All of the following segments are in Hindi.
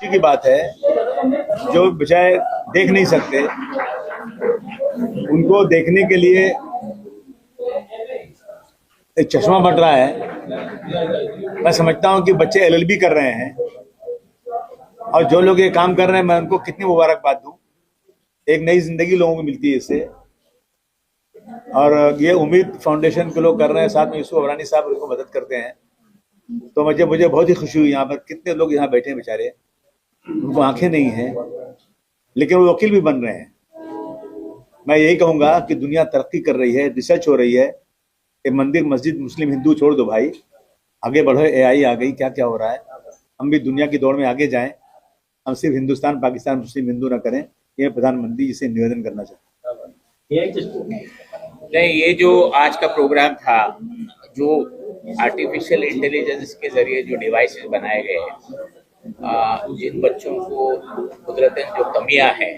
खुशी की बात है, जो बेचारे देख नहीं सकते उनको देखने के लिए एक चश्मा बन रहा है। मैं समझता हूं कि बच्चे एलएलबी कर रहे हैं और जो लोग ये काम कर रहे हैं मैं उनको कितनी मुबारकबाद दूं। एक नई जिंदगी लोगों को मिलती है इससे, और ये उम्मीद फाउंडेशन के लोग कर रहे हैं, साथ में यूसुफ अबरानी साहब उनको मदद करते हैं। तो मुझे बहुत ही खुशी हुई। यहाँ पर कितने लोग यहाँ बैठे हैं बेचारे, उनको आंखें नहीं हैं लेकिन वो वकील भी बन रहे हैं। मैं यही कहूंगा कि दुनिया तरक्की कर रही है, रिसर्च हो रही है। ये मंदिर मस्जिद मुस्लिम हिंदू छोड़ दो भाई, आगे बढ़ो। एआई आ गई, क्या क्या हो रहा है। हम भी दुनिया की दौड़ में आगे जाएं, हम सिर्फ हिंदुस्तान पाकिस्तान मुस्लिम हिंदू ना करें। ये प्रधानमंत्री जी से निवेदन करना चाहते हैं। नहीं, ये जो आज का प्रोग्राम था, जो आर्टिफिशियल इंटेलिजेंस के जरिए जो डिवाइसेस बनाए गए हैं, जिन बच्चों को कुदरतन जो कमियां हैं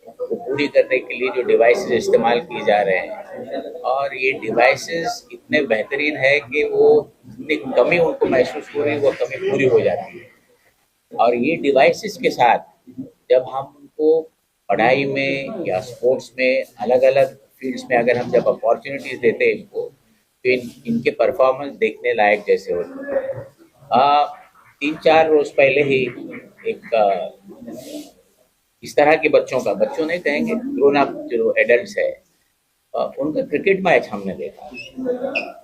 वो पूरी करने के लिए जो डिवाइसेस इस्तेमाल किए जा रहे हैं, और ये डिवाइसेस इतने बेहतरीन है कि वो जितनी कमी उनको महसूस हो रही है वो कमी पूरी हो जाती है। और ये डिवाइसेस के साथ जब हम उनको पढ़ाई में या स्पोर्ट्स में अलग अलग फील्ड्स में अगर हम जब अपॉर्चुनिटीज देते हैं इनको, तो इनके परफॉर्मेंस देखने लायक जैसे होते हैं। 3-4 रोज पहले ही एक इस तरह के बच्चों नहीं कहेंगे, ग्रोन अप जो एडल्ट्स है, उनका क्रिकेट मैच हमने देखा।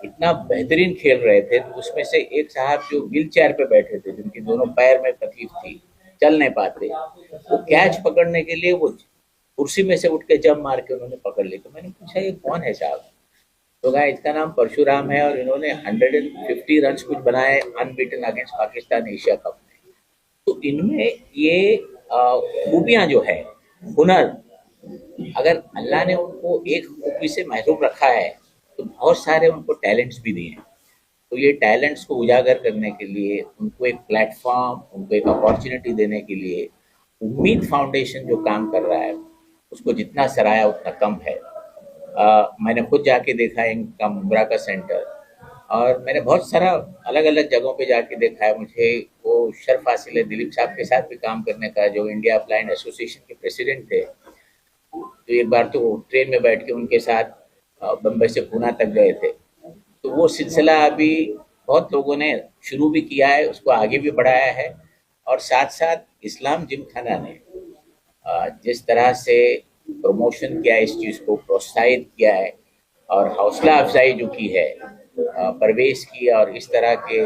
इतना बेहतरीन खेल रहे थे। तो उसमें से एक साहब जो व्हील चेयर पे बैठे थे, जिनकी दोनों पैर में तकलीफ थी, चल नहीं पाते, वो कैच पकड़ने के लिए वो कुर्सी में से उठ के जंप मार के उन्होंने पकड़ ली। तो मैंने पूछा ये कौन है साहब? तो कहा इसका नाम परशुराम है और इन्होंने 150 रन कुछ बनाए unbeaten against Pakistan Asia cup में। तो इनमें ये खूबियां जो है, हुनर, अगर अल्लाह ने उनको एक खूबी से महरूम रखा है तो बहुत सारे उनको टैलेंट्स भी दिए हैं। तो ये टैलेंट्स को उजागर करने के लिए, उनको एक प्लेटफॉर्म, उनको एक अपॉर्चुनिटी देने के लिए उम्मीद फाउंडेशन जो काम कर रहा है उसको जितना सराहा उतना कम है। मैंने खुद जाके देखा इनका मुंब्रा का सेंटर, और मैंने बहुत सारा अलग अलग जगहों पे जाके देखा है। मुझे वो शर्फ हासिल है दिलीप साहब के साथ भी काम करने का, जो इंडिया ब्लाइंड एसोसिएशन के प्रेसिडेंट थे। तो एक बार तो ट्रेन में बैठ के उनके साथ बम्बई से पूना तक गए थे। तो वो सिलसिला अभी बहुत लोगों ने शुरू भी किया है, उसको आगे भी बढ़ाया है। और साथ साथ इस्लाम जिमखाना ने जिस तरह से प्रमोशन किया, इस चीज़ को प्रोत्साहित किया है और हौसला अफजाई जो की है परवेश की और इस तरह के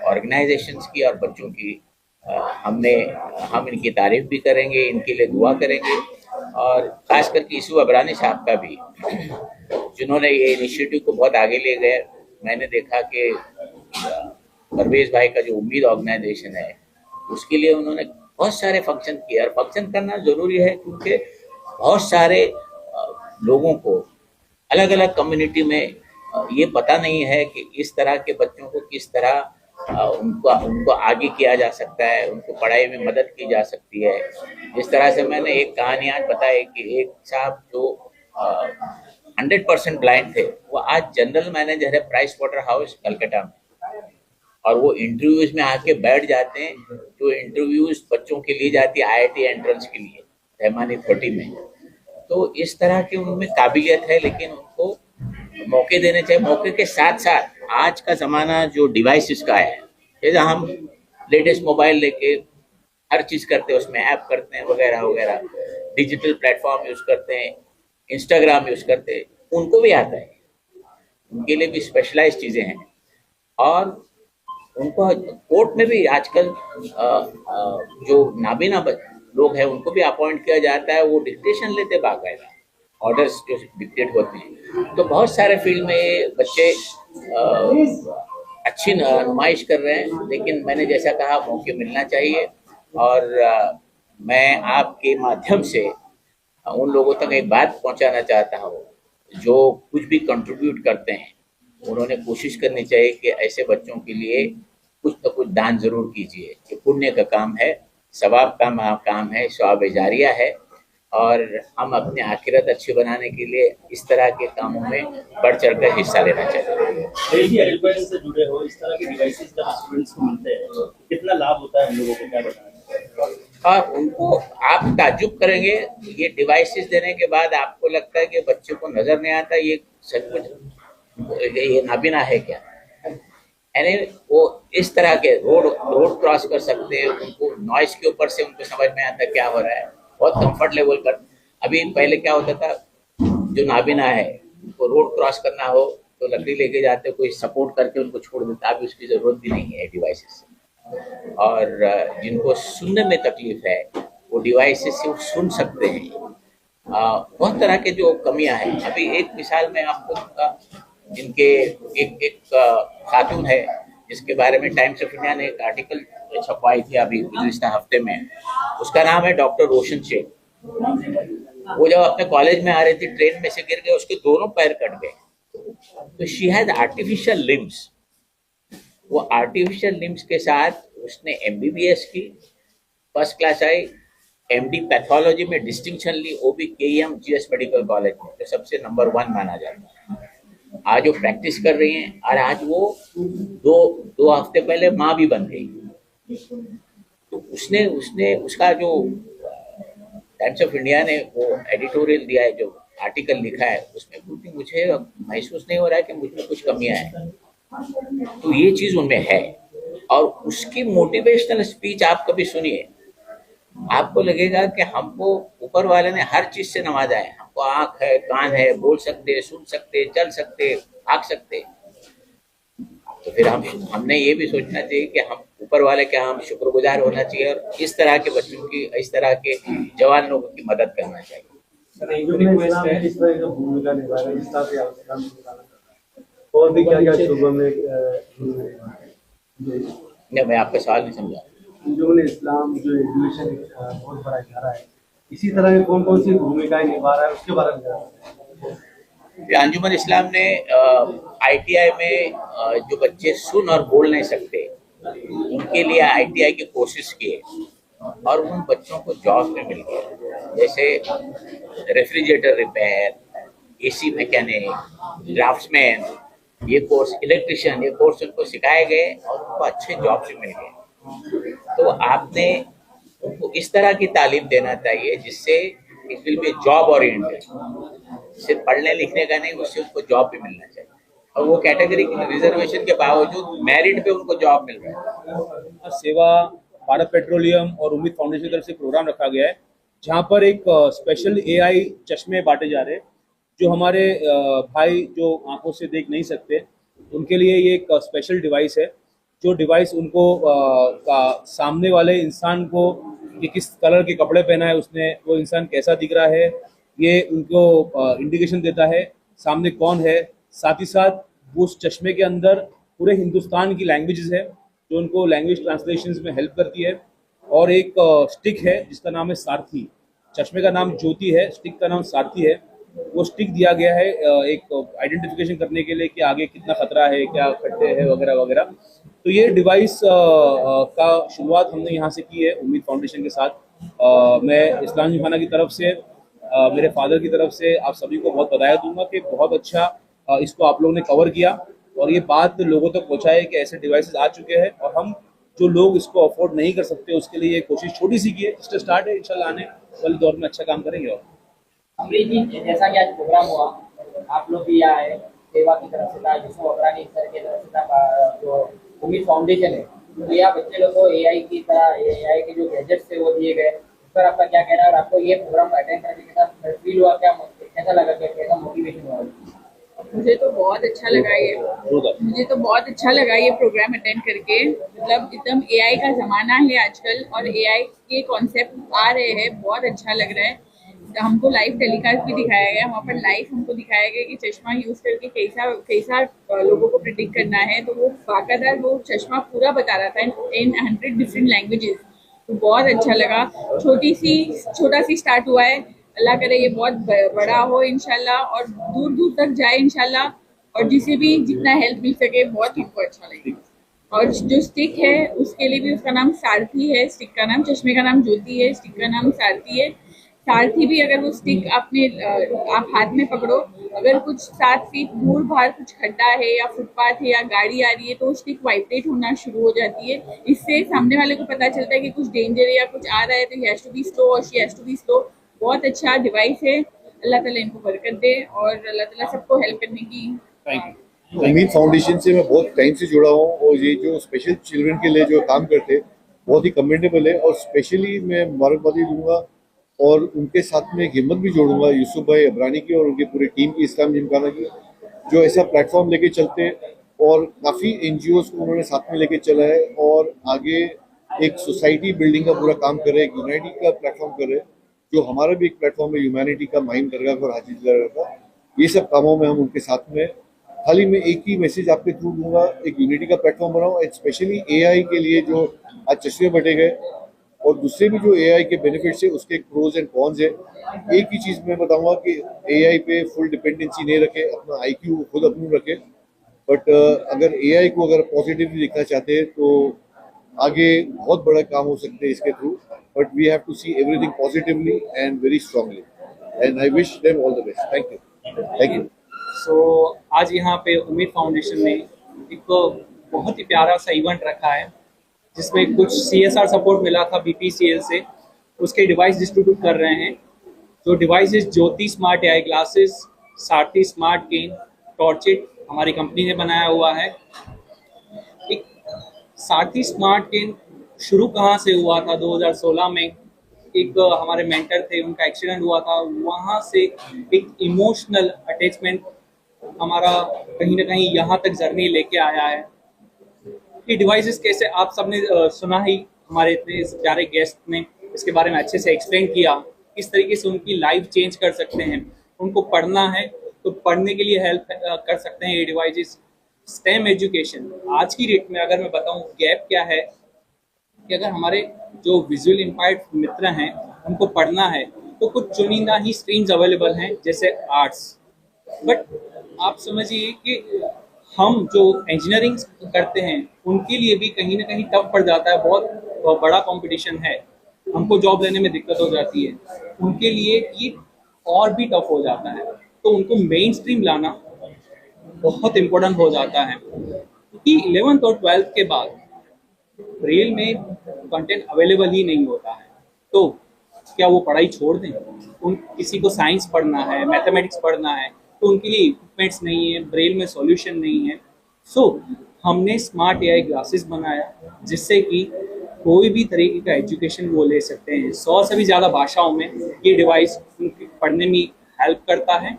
ऑर्गेनाइजेशंस की और बच्चों की, हम इनकी तारीफ भी करेंगे, इनके लिए दुआ करेंगे। और खास करके यूसुफ अबरानी साहब का भी, जिन्होंने ये इनिशिएटिव को बहुत आगे ले गए। मैंने देखा कि परवेज भाई का जो उम्मीद ऑर्गेनाइजेशन है उसके लिए उन्होंने बहुत सारे फंक्शन किए, और फंक्शन करना जरूरी है क्योंकि बहुत सारे लोगों को अलग अलग कम्युनिटी में ये पता नहीं है कि इस तरह के बच्चों को किस तरह उनको आगे किया जा सकता है, उनको पढ़ाई में मदद की जा सकती है। जिस तरह से मैंने एक कहानी आज बताई कि एक साहब जो 100% ब्लाइंड थे, वो आज जनरल मैनेजर है प्राइस वाटर हाउस कलकत्ता में, और वो इंटरव्यूज में आके बैठ जाते हैं। जो इंटरव्यूज बच्चों के लिए जाती है आईआईटी एंट्रेंस के लिए रहमानी 30 में। तो इस तरह की उनमें काबिलियत है, लेकिन उनको मौके देने चाहिए। मौके के साथ साथ आज का ज़माना जो डिवाइसेस का है, जैसे हम लेटेस्ट मोबाइल लेके हर चीज़ करते हैं, उसमें ऐप करते हैं वगैरह वगैरह, डिजिटल प्लेटफॉर्म यूज़ करते हैं, इंस्टाग्राम यूज़ करते हैं, उनको भी आता है। उनके लिए भी स्पेशलाइज चीज़ें हैं। और उनको कोर्ट में भी आजकल जो नाबीना लोग हैं उनको भी अपॉइंट किया जाता है। वो डिक्टेशन लेते बाकायदा, ऑर्डर्स जो डिक्टेट होते हैं। तो बहुत सारे फील्ड में बच्चे अच्छी नुमाइश कर रहे हैं, लेकिन मैंने जैसा कहा मौके मिलना चाहिए। और मैं आपके माध्यम से उन लोगों तक एक बात पहुंचाना चाहता हूँ जो कुछ भी कंट्रीब्यूट करते हैं, उन्होंने कोशिश करनी चाहिए कि ऐसे बच्चों के लिए कुछ न कुछ दान जरूर कीजिए। ये पुण्य का काम है, सवाब का काम है, सवाब जारिया है। और हम अपने आखिरत अच्छी बनाने के लिए इस तरह के कामों में बढ़ चढ़कर हिस्सा लेना चाहिए। एजुकेशन से जुड़े हो, इस तरह के डिवाइसेस जब स्टूडेंट्स को मिलते हैं कितना लाभ होता है हम लोगों को, क्या बताएं? और उनको आप ताज्जुब करेंगे, ये डिवाइसेस देने के बाद आपको लगता है कि बच्चे को नजर नहीं आता ये सचमुच ये नाबीना है क्या। यानी वो इस तरह के रोड रोड क्रॉस कर सकते हैं, उनको नॉइस के ऊपर से उनको समझ में आता क्या हो रहा है, बहुत कंफर्ट लेवल कर। अभी पहले क्या होता था, जो नाबीना है उनको रोड क्रॉस करना हो तो लकड़ी लेके जाते, कोई सपोर्ट करके उनको छोड़ देता, अभी उसकी जरूरत भी नहीं है डिवाइसेस से। और जिनको सुनने में तकलीफ है वो डिवाइसेस से सुन सकते हैं। बहुत तरह के जो कमियां हैं, अभी एक मिसाल मैं आपको दूंगा, जिनके एक एक खातून है जिसके बारे में टाइम्स ऑफ इंडिया ने एक आर्टिकल छपवाई थी अभी पिछले हफ्ते में, उसका नाम है डॉक्टर रोशन शेख। वो जब अपने कॉलेज में आ रही थी ट्रेन में से गिर गए, उसके दोनों पैर कट गए। तो शी हैज आर्टिफिशियल लिम्स। वो आर्टिफिशियल लिम्स के साथ उसने एमबीबीएस की, फर्स्ट क्लास आई, एमडी पैथोलॉजी में डिस्टिंक्शन ली, वो भी केईएम जीएस मेडिकल कॉलेज में, तो सबसे नंबर 1 माना जाता है। आज वो प्रैक्टिस कर रही हैं और आज वो दो हफ्ते पहले माँ भी बन गई। तो उसने उसने उसका जो टाइम्स ऑफ इंडिया ने वो एडिटोरियल दिया है, जो आर्टिकल लिखा है, उसमें मुझे महसूस नहीं हो रहा है कि मुझमें कुछ कमियां हैं। तो ये चीज उनमें है। और उसकी मोटिवेशनल स्पीच आप कभी सुनिए, आपको लगेगा कि हमको ऊपर वाले ने हर चीज से नवाजा है, हमको आंख है, कान है, बोल सकते, सुन सकते, चल सकते, भाग सकते। तो फिर हमने ये भी सोचना चाहिए कि हम ऊपर वाले का हम शुक्रगुजार होना चाहिए और इस तरह के बच्चों की, इस तरह के जवान लोगों की मदद करना चाहिए। और भी क्या क्या शोबों में नहीं, मैं आपका सवाल नहीं समझा। जो इस्लाम जो एजुकेशन बहुत बड़ा इदारा है, इसी तरह की कौन कौन सी भूमिकाएं निभा रहा है उसके बारे में। अंजुमन इस्लाम ने आईटीआई में जो बच्चे सुन और बोल नहीं सकते उनके लिए आईटीआई के कोर्सेज किए और उन बच्चों को जॉब में मिल गया, जैसे refrigerator repair, AC mechanic, draughtsman, ये कोर्स, इलेक्ट्रिशियन, ये कोर्स उनको सिखाए गए और उनको अच्छे जॉब से मिल गए। तो आपने उनको इस तरह की तालीम देना चाहिए जिससे it will be job oriented, सिर्फ पढ़ने लिखने का नहीं, उससे उनको जॉब भी मिलना चाहिए। और वो कैटेगरी की रिजर्वेशन के बावजूद मेरिट पे उनको जॉब मिल रहा है। सेवा, भारत पेट्रोलियम और उम्मीद फाउंडेशन की तरफ से प्रोग्राम रखा गया है जहाँ पर एक स्पेशल एआई चश्मे बांटे जा रहे हैं, जो हमारे भाई जो आंखों से देख नहीं सकते उनके लिए ये एक स्पेशल डिवाइस है, जो डिवाइस उनको सामने वाले इंसान को कि किस कलर के कपड़े पहना है उसने, वो इंसान कैसा दिख रहा है, ये उनको इंडिकेशन देता है सामने कौन है। साथ ही साथ वो उस चश्मे के अंदर पूरे हिंदुस्तान की लैंग्वेजेस है जो उनको लैंग्वेज ट्रांसलेशंस में हेल्प करती है। और एक स्टिक है जिसका नाम है सारथी। चश्मे का नाम ज्योति है, स्टिक का नाम सारथी है। वो स्टिक दिया गया है एक आइडेंटिफिकेशन करने के लिए कि आगे कितना खतरा है, क्या खड्डे है वगैरह वगैरह। तो ये डिवाइस का शुरुआत हमने यहाँ से की है उम्मीद फाउंडेशन के साथ। मैं इस्लाम खाना की तरफ से, मेरे फादर की तरफ से आप सभी को बहुत बधाई दूंगा कि बहुत अच्छा इसको आप लोगों ने कवर किया और ये बात लोगों तक पहुँचाए कि ऐसे डिवाइसेस आ चुके हैं और हम जो लोग इसको अफोर्ड नहीं कर सकते उसके लिए ये कोशिश छोटी सी की है, जस्ट स्टार्ट है। इंशाल्लाह आने वाले दौर में अच्छा काम करेंगे। और अमरीत जी, जैसा कि आज प्रोग्राम हुआ, आप लोग भी यहाँ आए, सेवा की तरफ से था, जिसको अफरानी सर की तरफ से था, जो उम्मीद फाउंडेशन है, तो यहाँ बच्चे लोग को एआई की तरह, एआई के जो गैजेट्स थे वो दिए गए, उस पर आपका क्या कहना है और आपको ये प्रोग्राम अटेंड करने के साथ फील हुआ, क्या कैसा लगा, कैसा मोटिवेशन हुआ? मुझे तो बहुत अच्छा लगा ये प्रोग्राम अटेंड करके। मतलब एकदम एआई का ज़माना है आजकल और एआई के कॉन्सेप्ट आ रहे हैं, बहुत अच्छा लग रहा है। हमको लाइव टेलीकास्ट भी दिखाया गया, वहाँ पर लाइव हमको दिखाया गया कि चश्मा यूज़ करके कैसा लोगों को प्रिडिक्ट करना है। तो वो बाकायदा वो चश्मा पूरा बता रहा था इन 100 डिफरेंट लैंग्वेजेस। तो बहुत अच्छा लगा। छोटा सी स्टार्ट हुआ है, अल्लाह करे ये बहुत बड़ा हो इंशाल्लाह और दूर दूर तक जाए इंशाल्लाह, और जिसे भी जितना हेल्प मिल सके बहुत हमको अच्छा लगेगा। और जो स्टिक है उसके लिए भी उसका नाम सारथी है, स्टिक का नाम, चश्मे का नाम ज्योति है, स्टिक का नाम सारथी है। साथ ही भी अगर वो स्टिक आपने आप हाथ में पकड़ो, अगर कुछ 7 फीट दूर बाहर कुछ खड्डा है या फुटपाथ है या गाड़ी आ रही है, तो वो स्टिक वाइब्रेट होना शुरू हो जाती है। इससे सामने वाले को पता चलता है कि कुछ डेंजर है या कुछ आ रहा है, तो he has to be slow और she has to be slow. बहुत अच्छा डिवाइस है। अल्लाह ताला इनको बरकत दे और अल्लाह ताला सबको हेल्प करने की। उम्मीद फाउंडेशन से मैं बहुत टाइम से जुड़ा हूँ और ये जो स्पेशल चिल्ड्रन के लिए जो काम करते हैं बहुत ही कमेंडेबल है। और स्पेशली मैं मुबारकबादी दूंगा और उनके साथ में एक हिम्मत भी जोड़ूंगा यूसुफ भाई अबरानी की और उनकी पूरी टीम की, इस्लाम जिमखाना की, जो ऐसा प्लेटफॉर्म लेके चलते हैं और काफ़ी एनजीओज को उन्होंने साथ में लेके चला है और आगे एक सोसाइटी बिल्डिंग का पूरा काम कर रहे हैं, एक यूनाइटी का प्लेटफॉर्म कर रहे हैं, जो हमारा भी एक प्लेटफॉर्म है ह्यूमैनिटी का, माहिम दरगाह और हाजी दरगाह का। ये सब कामों में हम उनके साथ में। खाली मैं एक ही मैसेज आपके थ्रू दूंगा, एक यूनिटी का प्लेटफॉर्म बनाओ, स्पेशली एआई के लिए जो आज चश्मे बटे गए और दूसरे भी जो एआई के बेनिफिट्स है उसके प्रोज एंड कॉन्स है। एक ही चीज़ मैं बताऊंगा कि एआई पे फुल डिपेंडेंसी नहीं रखे, अपना आईक्यू खुद अपनी रखे, बट अगर एआई को अगर पॉजिटिवली देखना चाहते हैं तो आगे बहुत बड़ा काम हो सकते हैं इसके थ्रू, but we have to see everything positively and very strongly and I wish them all the best. Thank you. Thank you. So आज यहाँ पे उम्मीद फाउंडेशन ने एक बहुत ही प्यारा सा इवेंट रखा है जिसमें कुछ CSR सपोर्ट मिला था BPCL से, उसके डिवाइस डिस्ट्रीब्यूट कर रहे हैं। जो डिवाइसेस ज्योति स्मार्ट AI ग्लासेस, सारथी स्मार्ट केन, टॉर्चिट हमारी कंपनी ने बनाया हुआ है। एक सारथी स्मार्ट केन शुरू कहाँ से हुआ था? 2016 में एक हमारे मेंटर थे, उनका एक्सीडेंट हुआ था, वहाँ से एक इमोशनल अटैचमेंट हमारा कहीं ना कहीं यहाँ तक जर्नी लेके आया है। ये डिवाइसेस कैसे, आप सबने सुना ही, हमारे इतने प्यारे गेस्ट ने इसके बारे में अच्छे से एक्सप्लेन किया, किस तरीके से उनकी लाइफ चेंज कर सकते हैं। उनको पढ़ना है तो पढ़ने के लिए हेल्प कर सकते हैं ये डिवाइसेस। स्टेम एजुकेशन आज की डेट में अगर मैं बताऊं गैप क्या है कि अगर हमारे जो विजुअल इम्पायर्ड मित्र हैं उनको पढ़ना है तो कुछ चुनिंदा ही स्ट्रीम्स अवेलेबल हैं जैसे आर्ट्स, बट आप समझिए कि हम जो इंजीनियरिंग करते हैं उनके लिए भी कहीं ना कहीं टफ पड़ जाता है, बहुत बड़ा कंपटीशन है, हमको जॉब लेने में दिक्कत हो जाती है, उनके लिए ये और भी टफ हो जाता है। तो उनको मेन स्ट्रीम लाना बहुत इम्पोर्टेंट हो जाता है क्योंकि 11th और 12th के बाद रेल में कंटेंट अवेलेबल ही नहीं होता है। तो क्या वो पढ़ाई छोड़ दें? किसी को साइंस पढ़ना है, मैथमेटिक्स पढ़ना है, तो उनके लिए इक्विपमेंट्स नहीं है, ब्रेल में सॉल्यूशन नहीं है। सो हमने स्मार्ट AI ग्लासेस बनाया जिससे कि कोई भी तरीके का एजुकेशन वो ले सकते हैं। 100 से भी ज़्यादा भाषाओं में ये डिवाइस उनके पढ़ने में हेल्प करता है।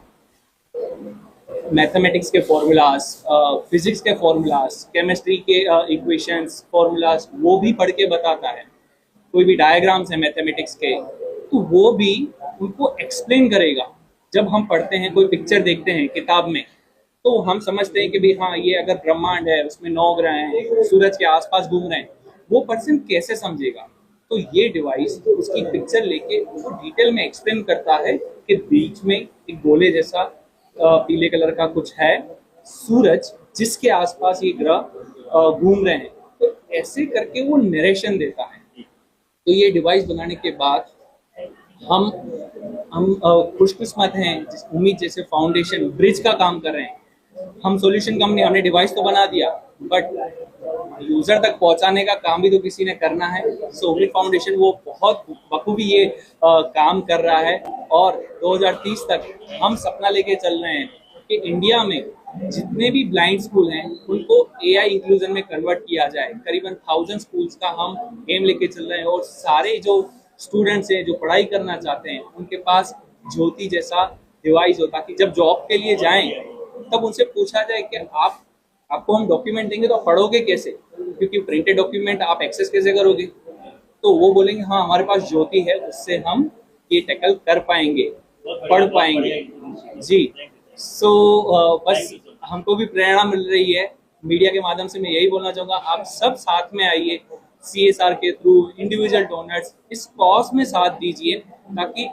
मैथमेटिक्स के फॉर्मूलाज, फिजिक्स के फॉर्मूलाज, केमिस्ट्री के इक्वेशंस, फॉर्मूलाज वो भी पढ़ के बताता है। कोई भी डायग्राम्स है मैथमेटिक्स के तो वो भी उनको एक्सप्लेन करेगा। जब हम पढ़ते हैं, कोई पिक्चर देखते हैं किताब में, तो हम समझते हैं कि भाई हाँ ये अगर ब्रह्मांड है, उसमें 9 ग्रह हैं, सूरज के आसपास घूम रहे हैं, वो पर्सन कैसे समझेगा? तो ये डिवाइस उसकी पिक्चर लेके उसको डिटेल में एक्सप्लेन करता है कि बीच में एक गोले जैसा पीले कलर का कुछ है, सूरज जिसके आसपास ये ग्रह घूम रहे हैं। तो ऐसे करके वो नरेशन देता है। तो ये डिवाइस बनाने के बाद हम खुशकिस्मत हैं, उम्मीद जैसे फाउंडेशन ब्रिज का काम कर रहे हैं। हम सॉल्यूशन कंपनी, हमने डिवाइस तो बना दिया बट यूजर तक पहुंचाने का काम भी तो किसी ने करना है। सो उम्मीद फाउंडेशन वो बहुत बखूबी ये काम कर रहा है और 2030 तक हम सपना लेके चल रहे हैं कि इंडिया में जितने भी ब्लाइंड स्कूल हैं उनको AI इंक्लूजन में कन्वर्ट किया जाए। करीबन 1000 स्कूल्स का हम एम लेके चल रहे हैं और सारे जो स्टूडेंट्स हैं जो पढ़ाई करना चाहते हैं उनके पास ज्योति जैसा डिवाइस हो, ताकि जब जॉब के लिए जाएं तब उनसे पूछा जाए कि आपको हम डॉक्यूमेंट देंगे तो आप पढ़ोगे कैसे, क्योंकि प्रिंटेड डॉक्यूमेंट आप एक्सेस कैसे करोगे? तो वो बोलेंगे हाँ हमारे पास ज्योति है, उससे हम ये टैकल कर पाएंगे, पढ़ पाएंगे जी। सो बस हमको भी प्रेरणा मिल रही है। मीडिया के माध्यम से मैं यही बोलना चाहूँगा, आप सब साथ में आइए, CSR के थ्रू इंडिविजुअल डोनर्स इस कॉज में साथ दीजिए ताकि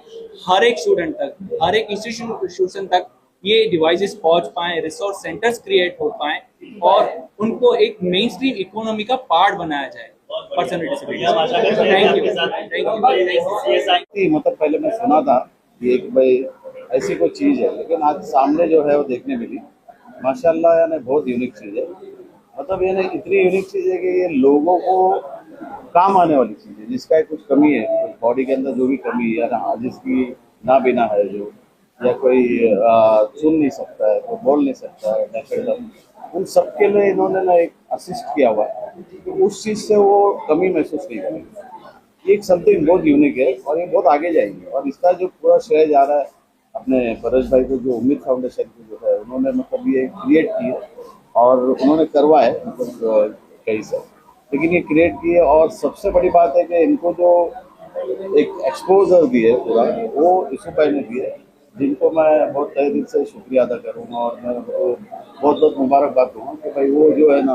हर एक स्टूडेंट तक, हर एक इंस्टीट्यूशन तक ये डिवाइसेस पहुंच पाएं, रिसोर्स सेंटर्स क्रिएट हो पाएं और उनको एक मेन स्ट्रीम इकोनॉमी का पार्ट बनाया जाए। Person with disability. Thank you. मतलब पहले मैं सुना था कि एक भाई ऐसी कोई चीज़ है, लेकिन आज सामने जो है वो देखने मिली। माशाल्लाह यानी बहुत यूनिक चीज़ है। मतलब यानी इतनी यूनिक चीज़ है कि ये लोगों को काम आने वाली चीज़ है। जिसका कुछ कमी है, कुछ बॉडी के अंदर जो भी कमी है, या जिसकी नाबीना है जो, या कोई सुन नहीं सकता है, कोई बोल नहीं सकता है, डेफिनेटली उन सबके लिए इन्होंने ना एक असिस्ट किया हुआ है। तो उस चीज़ से वो कमी महसूस नहीं करेंगे। ये एक समथिंग बहुत यूनिक है और ये बहुत आगे जाएंगे। और इसका जो पूरा श्रेय जा रहा है अपने परेश भाई को, जो उम्मीद फाउंडेशन की जो है उन्होंने मतलब ये क्रिएट की है और उन्होंने करवा है मतलब कहीं से, लेकिन ये क्रिएट की है। और सबसे बड़ी बात है कि इनको जो एक एक्सपोजर दिए पूरा, वो ईशू भाई ने दिया है, जिनको मैं बहुत तहे दिल से शुक्रिया अदा करूँगा। और मैं उनको बहुत बहुत मुबारकबाद दूँगा कि भाई वो जो है ना,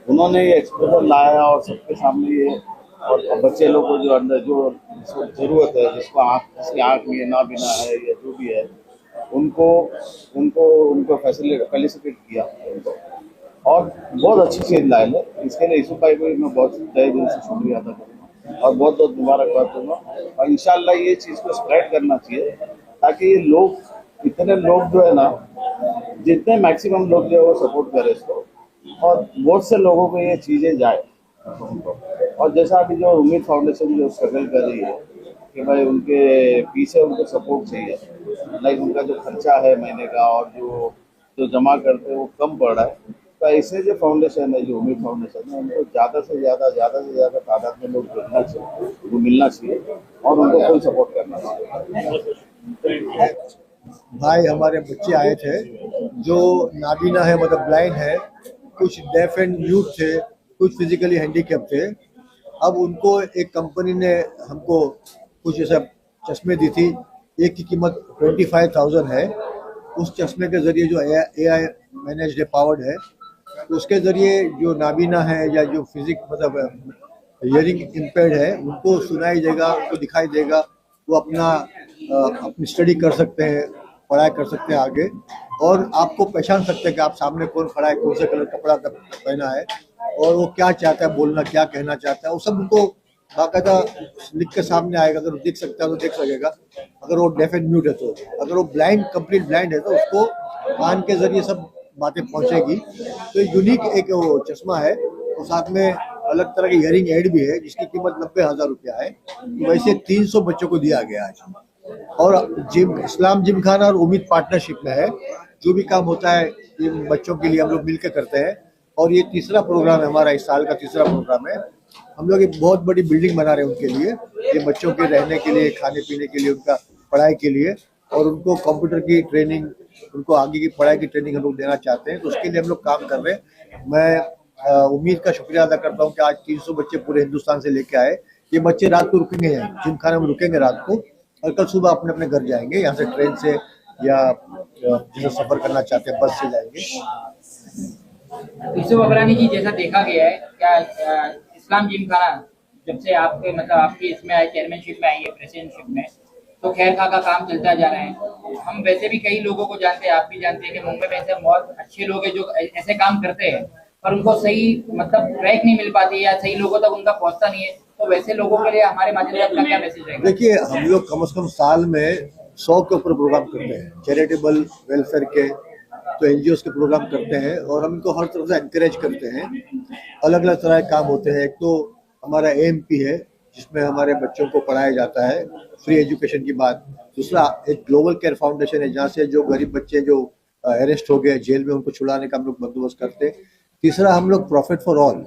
उन्होंने ये एक्सपोजर लाया और सबके सामने ये, और बच्चे लोग को जो अंदर जो ज़रूरत है, जिसकी आँख में नाबीना है या जो भी है, उनको फैसिलिटेट किया उनको, और बहुत अच्छी चीज़ लाए है। इसके लिए यूसुफ भाई को मैं बहुत तहे दिल से शुक्रिया अदा करूँगा और बहुत बहुत मुबारकबाद दूँगा। और इंशाल्लाह ये चीज़ को स्प्रेड करना चाहिए, ताकि ये लोग, इतने लोग जो है ना, जितने मैक्सिमम लोग जो है वो सपोर्ट करें इसको, और बहुत से लोगों को ये चीज़ें जाए उनको। और जैसा अभी जो उम्मीद फाउंडेशन जो स्ट्रगल कर रही है कि भाई उनके पीछे उनको सपोर्ट चाहिए, लाइक उनका जो खर्चा है महीने का और जो जमा करते हैं वो कम पड़ रहा है। तो ऐसे जो फाउंडेशन है, जो उम्मीद फाउंडेशन है, उनको ज़्यादा से ज़्यादा तादाद में लोग जुड़ना चाहिए, वो मिलना चाहिए और उनको फुल सपोर्ट करना चाहिए। भाई हमारे बच्चे आए थे जो नाबीना है, मतलब ब्लाइंड है, कुछ डेफ एंड म्यूट थे, कुछ फिजिकली हैंडीकैप थे। अब उनको एक कंपनी ने हमको कुछ ऐसा चश्मे दी थी, एक की कीमत 25,000 है। उस चश्मे के ज़रिए जो AI मैनेज्ड है, पावर्ड है, उसके ज़रिए जो नाबीना है या जो मतलब हियरिंग इम्पेयर्ड है, उनको सुनाई देगा, उनको दिखाई देगा, वो अपनी स्टडी कर सकते हैं, पढ़ाई कर सकते हैं आगे, और आपको पहचान सकते हैं कि आप सामने कौन खड़ा है, कौन से कलर कपड़ा पहना है, और वो क्या चाहता है बोलना, क्या कहना चाहता है, वो सब उनको बाकायदा लिख के सामने आएगा। अगर वो देख सकता है तो देख सकेगा, अगर वो डेफ एंड म्यूट है तो। अगर वो कंप्लीट ब्लाइंड है तो उसको कान के जरिए सब बातें पहुंचेगी। तो यूनिक एक वो चश्मा है, और साथ में अलग तरह की हियरिंग एड भी है, जिसकी कीमत 90,000 रुपया है। तो वैसे 300 बच्चों को दिया गया आज। और इस्लाम जिमखाना और उम्मीद पार्टनरशिप में है। जो भी काम होता है इन बच्चों के लिए हम लोग मिलकर करते हैं। और ये तीसरा प्रोग्राम है हमारा, इस साल का तीसरा प्रोग्राम है। हम लोग एक बहुत बड़ी बिल्डिंग बना रहे हैं उनके लिए, ये बच्चों के रहने के लिए, खाने पीने के लिए, उनका पढ़ाई के लिए, और उनको कंप्यूटर की ट्रेनिंग, उनको आगे की पढ़ाई की ट्रेनिंग हम लोग देना चाहते हैं। तो उसके लिए हम लोग काम कर रहे हैं। मैं उम्मीद का शुक्रिया अदा करता हूँ कि आज 300 बच्चे पूरे हिंदुस्तान से लेके आए। ये बच्चे रात को रुकेंगे यहाँ जिमखाना में, रुकेंगे रात को, और कल सुबह अपने अपने घर जाएंगे। यहाँ से ट्रेन से या जिसे सफ़र करना चाहते हैं बस से जाएंगे। यूसुफ अबरानी जी, जैसा देखा गया है, क्या इस्लाम जिमखाना जब से आपके मतलब आपकी इसमें आए, चेयरमैनशिप में आई है, प्रेसिडेंटशिप में, तो खैर खा का काम चलता जा रहा है। हम वैसे भी कई लोगों को जानते हैं, आप भी जानते हैं कि मुंबई में ऐसे बहुत अच्छे लोग हैं जो ऐसे काम करते हैं, पर उनको सही मतलब ट्रैक नहीं मिल पाती या सही लोगों तक उनका पहुंचता नहीं है। तो वैसे लोगों के लिए हमारे माध्यम से आपका क्या मैसेज रहेगा? देखिए, हम लोग कम से कम साल में 100 के ऊपर प्रोग्राम करते हैं, चैरिटेबल वेलफेयर के, तो NGOs के प्रोग्राम करते हैं, और हम इनको हर तरह से एनकरेज करते हैं। अलग अलग तरह के काम होते हैं। एक तो हमारा AMP है, जिसमें हमारे बच्चों को पढ़ाया जाता है, फ्री एजुकेशन की बात। दूसरा एक ग्लोबल केयर फाउंडेशन है, जहाँ से जो गरीब बच्चे जो अरेस्ट हो गए जेल में, उनको छुड़ाने का हम लोग बंदोबस्त करते हैं। तीसरा, हम लोग प्रॉफिट फॉर ऑल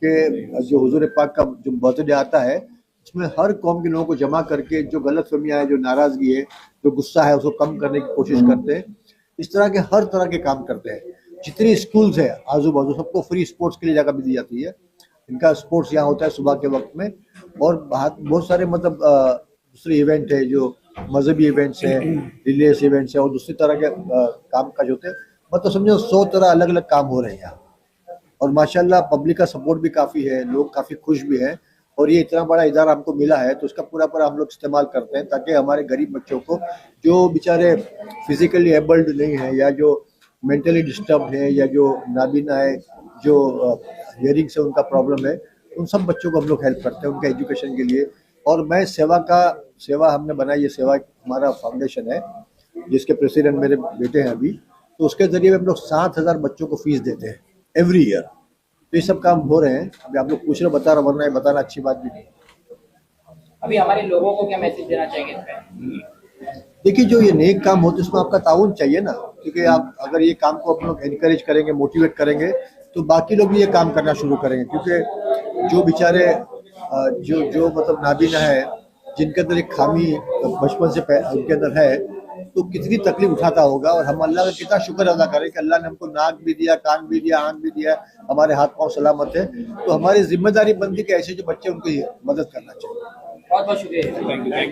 के जो हुजूर पाक का जो बर्थडे आता है, उसमें हर कौम के लोगों को जमा करके जो गलतफहमियां है, जो नाराजगी है, जो गुस्सा है, उसको कम करने की कोशिश करते हैं। इस तरह के हर तरह के काम करते हैं। जितनी स्कूल्स है आजू बाजू, सबको फ्री स्पोर्ट्स के लिए जगह भी दी जाती है। इनका स्पोर्ट्स यहाँ होता है सुबह के वक्त में, और बहुत सारे मतलब दूसरे इवेंट है, जो मजहबी इवेंट्स हैं, रिलीजियस इवेंट्स हैं, और दूसरी तरह के काम काज होते हैं। मतलब समझो 100 तरह अलग अलग काम हो रहे हैं यहाँ। और माशाल्लाह पब्लिक का सपोर्ट भी काफ़ी है, लोग काफ़ी खुश भी हैं। और ये इतना बड़ा इदारा हमको मिला है, तो उसका पूरा हम लोग इस्तेमाल करते हैं, ताकि हमारे गरीब बच्चों को, जो बेचारे फिजिकली एबल्ड नहीं है, या जो मेंटली डिस्टर्ब है, या जो नाबीना है, जो हियरिंग से उनका प्रॉब्लम है, उन सब बच्चों को हम लोग हेल्प करते हैं उनके एजुकेशन के लिए। और मैं सेवा हमने बनाई है, सेवा हमारा फाउंडेशन है जिसके प्रेसिडेंट मेरे बेटे हैं अभी, तो उसके जरिए हम लोग 7,000 बच्चों को फीस देते हैं एवरी ईयर। तो ये सब काम हो रहे हैं। अभी आप लोग पूछ रहे, बता रहा, वरना ये बताना अच्छी बात भी नहीं। अभी हमारे लोगों को क्या मैसेज देना चाहेंगे इस पे? देखिए, जो ये नेक काम होते हैं उसमें आपका ताउन चाहिए ना, क्योंकि आप अगर ये काम को आप लोग एनकरेज करेंगे, मोटिवेट करेंगे, तो बाकी लोग भी ये काम करना शुरू करेंगे। क्योंकि जो बेचारे जो मतलब नाबीना है, जिनके अंदर एक खामी बचपन से उनके अंदर है, तो कितनी तकलीफ उठाता होगा। और हम अल्लाह का कितना शुक्र अदा करें कि अल्लाह ने हमको नाक भी दिया, कान भी दिया, आँख भी दिया, हमारे हाथ पाँव सलामत है। तो हमारी जिम्मेदारी बनती कि ऐसे जो बच्चे उनकी मदद करना चाहिए। बहुत बहुत शुक्रिया।